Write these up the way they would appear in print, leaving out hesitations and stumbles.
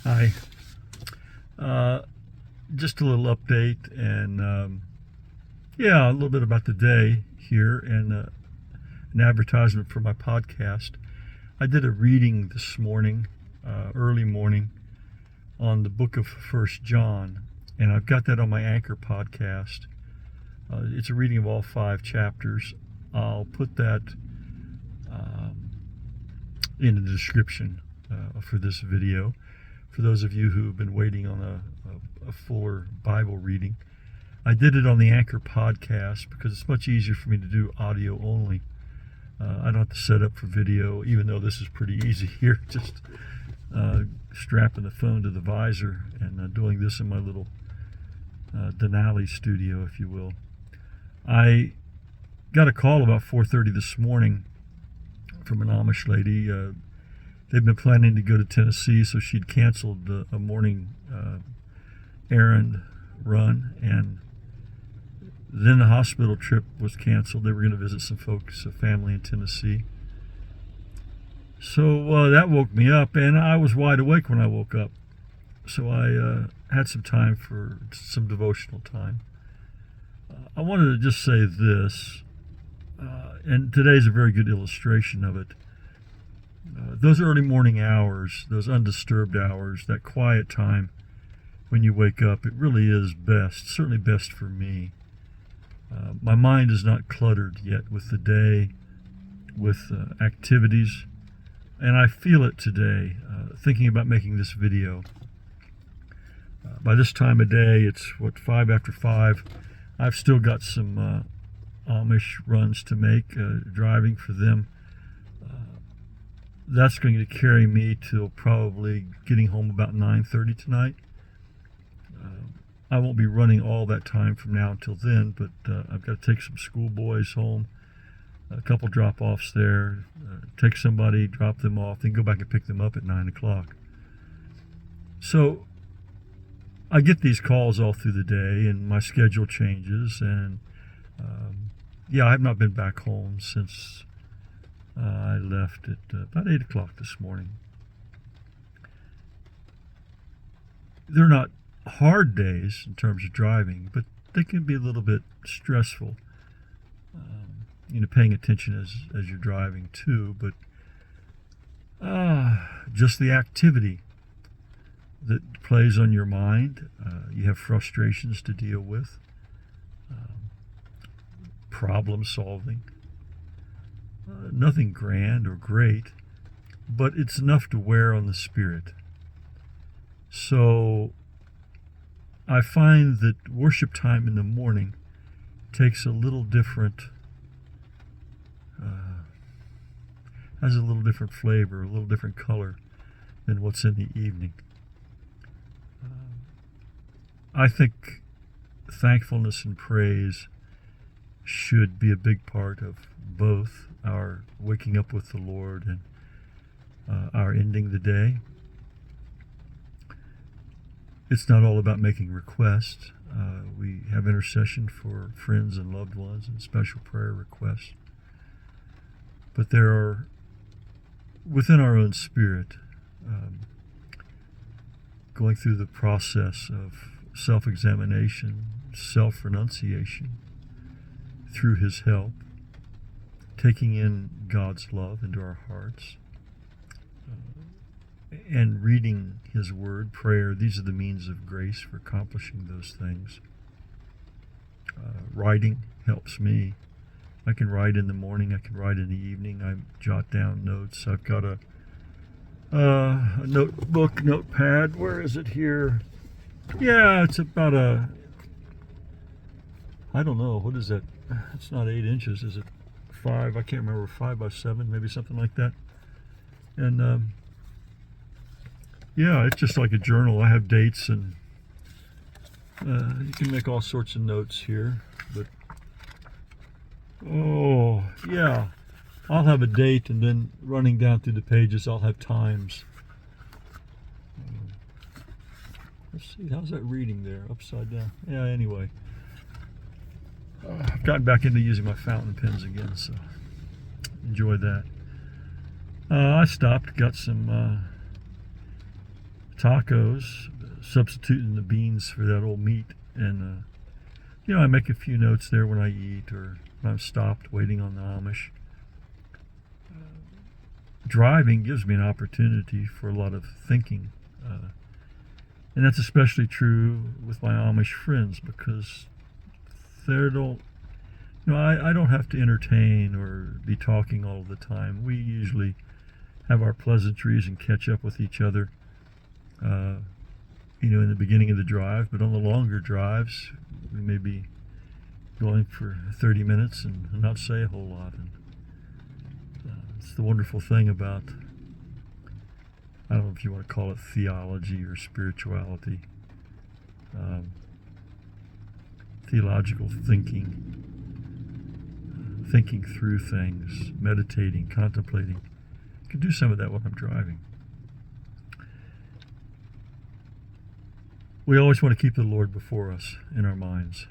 Hi. Uh, just a little update and a little bit about the day here and an advertisement for my podcast. I did a reading this morning, early morning, on the book of First John, and I've got that on my Anchor podcast. It's a reading of all 5 chapters. I'll put that in the description for this video. For those of you who have been waiting on a fuller Bible reading, I did it on the Anchor podcast because it's much easier for me to do audio only. I don't have to set up for video, even though this is pretty easy here. Just strapping the phone to the visor and doing this in my little Denali studio, if you will. I got a call about 4:30 this morning from an Amish lady. They've been planning to go to Tennessee, so she'd canceled a morning errand run, and then the hospital trip was canceled. They were going to visit some folks, a family in Tennessee. So that woke me up, and I was wide awake when I woke up. So I had some time for some devotional time. I wanted to just say this, and today's a very good illustration of it. Those early morning hours, those undisturbed hours, that quiet time when you wake up, it really is best, certainly best for me. My mind is not cluttered yet with the day, with activities, and I feel it today, thinking about making this video. By this time of day, it's 5 after 5. I've still got some Amish runs to make, driving for them. That's going to carry me till probably getting home about 9:30 tonight. I won't be running all that time from now until then, but I've got to take some schoolboys home, a couple drop-offs there, take somebody, drop them off, then go back and pick them up at 9 o'clock. So I get these calls all through the day, and my schedule changes, and I have not been back home since I left at about 8 o'clock this morning. They're not hard days in terms of driving, but they can be a little bit stressful, paying attention as you're driving too, but just the activity that plays on your mind. You have frustrations to deal with, problem solving. Nothing grand or great, but it's enough to wear on the spirit. So I find that worship time in the morning takes a little different, has a little different flavor, a little different color than what's in the evening. I think thankfulness and praise should be a big part of both our waking up with the Lord and our ending the day. It's not all about making requests. We have intercession for friends and loved ones and special prayer requests. But there are, within our own spirit, going through the process of self-examination, self-renunciation through His help, taking in God's love into our hearts, and reading His Word, prayer. These are the means of grace for accomplishing those things. Writing helps me. I can write in the morning, I can write in the evening, I jot down notes. I've got a notepad. Where is it here? Yeah, it's about I don't know, what is that? It's not 8 inches, is it 5? I can't remember, 5 by 7, maybe something like that. And it's just like a journal. I have dates, and you can make all sorts of notes here. But I'll have a date, and then running down through the pages, I'll have times. Let's see, how's that reading there? Upside down. Yeah, anyway. I've gotten back into using my fountain pens again, so enjoy that. I stopped, got some tacos, substituting the beans for that old meat. And, I make a few notes there when I eat or when I'm stopped waiting on the Amish. Driving gives me an opportunity for a lot of thinking. And that's especially true with my Amish friends because I don't have to entertain or be talking all the time. We usually have our pleasantries and catch up with each other, in the beginning of the drive. But on the longer drives, we may be going for 30 minutes and not say a whole lot. And it's the wonderful thing about, I don't know if you want to call it theology or spirituality, theological thinking through things, meditating, contemplating. I can do some of that while I'm driving. We always want to keep the Lord before us in our minds.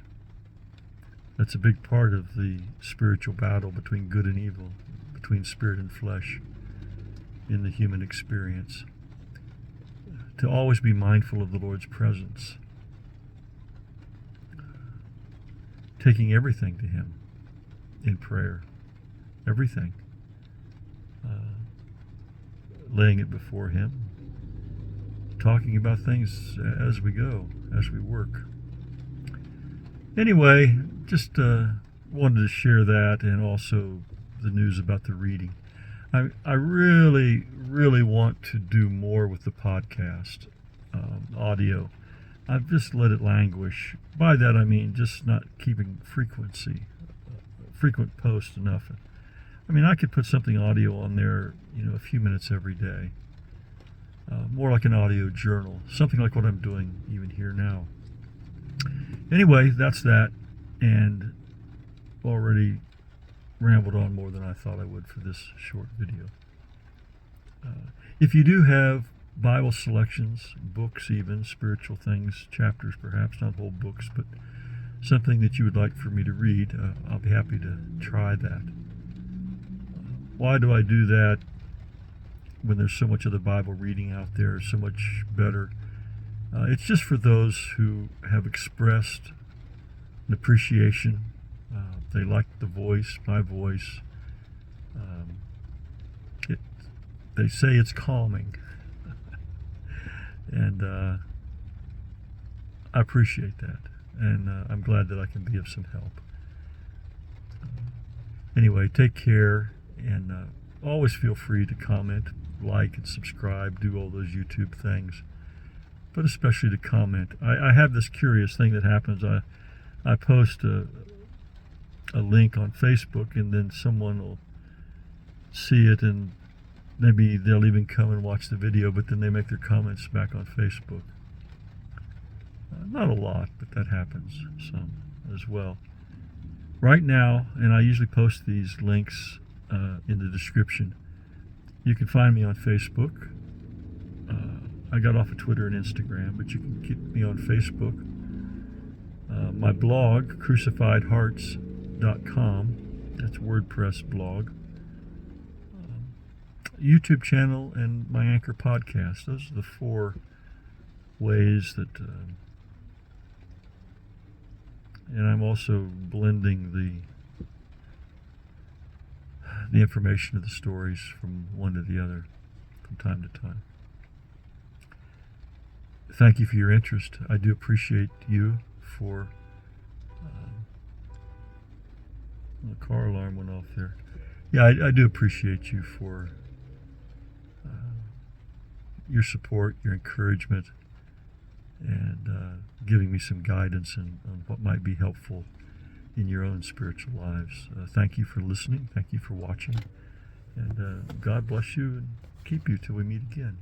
That's a big part of the spiritual battle between good and evil, between spirit and flesh in the human experience. To always be mindful of the Lord's presence, taking everything to Him in prayer, everything, laying it before Him, talking about things as we go, as we work. Anyway, just wanted to share that, and also the news about the reading. I really, really want to do more with the podcast audio. I've just let it languish. By that I mean just not keeping frequent posts enough. I mean, I could put something audio on there, a few minutes every day. More like an audio journal, something like what I'm doing even here now. Anyway, that's that, and already rambled on more than I thought I would for this short video. If you do have Bible selections, books even, spiritual things, chapters perhaps, not whole books, but something that you would like for me to read, I'll be happy to try that. Why do I do that when there's so much other Bible reading out there, so much better? It's just for those who have expressed an appreciation. They like the voice, my voice. They say it's calming. And I appreciate that. And I'm glad that I can be of some help. Anyway, take care, and always feel free to comment, like, and subscribe, do all those YouTube things, but especially to comment. I have this curious thing that happens. I post a link on Facebook, and then someone will see it, and maybe they'll even come and watch the video, but then they make their comments back on Facebook. Not a lot, but that happens some as well. Right now, and I usually post these links in the description, you can find me on Facebook. I got off of Twitter and Instagram, but you can keep me on Facebook. My blog, crucifiedhearts.com, that's WordPress blog. YouTube channel and my Anchor podcast. Those are the 4 ways that... and I'm also blending the information of the stories from one to the other from time to time. Thank you for your interest. I do appreciate you for... the car alarm went off there. Yeah, I do appreciate you for your support, your encouragement, and giving me some guidance on what might be helpful in your own spiritual lives. Thank you for listening. Thank you for watching. And God bless you and keep you till we meet again.